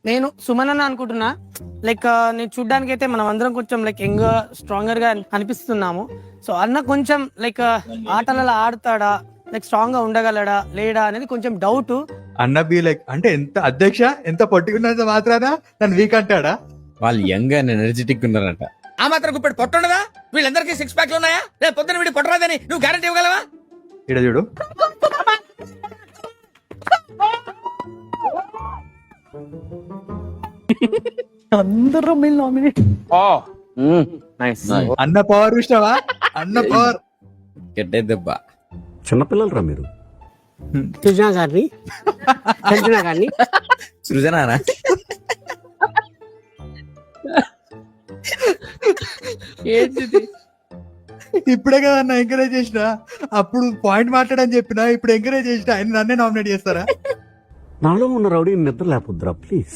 నేను సుమన్ అన్న అనుకుంటున్నా. లైక్ నేను చూడ్డానికి అయితే మనం అందరం కొంచెం లైక్ యంగ్ స్ట్రాంగర్ గా అనిపిస్తున్నాము. సో అన్న కొంచెం లైక్ ఆటలలో ఆడతాడా, లైక్ స్ట్రాంగ్ గా ఉండగలడా లేడా అనేది కొంచెం డౌట్. అన్న బి లైక్ అంటే ఎంత అధ్యక్ష ఎంత పట్టుకున్నంత మాత్రాన నన్ను వీక్ అంటాడా? వాళ్ళు యంగ్ అండ్ ఎనర్జెటిక్ ఉన్నారంట. ఆ మాత్రం గుప్పెడు పొట్టుండదా? వీళ్ళందరికీ సిక్స్ ప్యాక్లు ఉన్నాయా? రేపు పొద్దున వీడి పొట్టరాదని నువ్వు గ్యారెంటీ ఇవ్వగలవా? ఇడ చూడు, అన్న పవర్ చూసినావా? అన్న పవర్ గడ్డే దెబ్బ. చిన్నపిల్లలరా మీరు. సృజన గారిని సంజన గారిని సృజనానా? ఇప్పుడే కదా అన్న ఎంకరేజ్ చేసిన. అప్పుడు పాయింట్ మాట్లాడని చెప్పినా, ఇప్పుడు ఎంకరేజ్ చేసిన. ఆయన నన్నే నామినేట్ చేస్తారా? నాలో ఉన్న రౌడీ నిద్ర లేకపోద్దురా ప్లీజ్.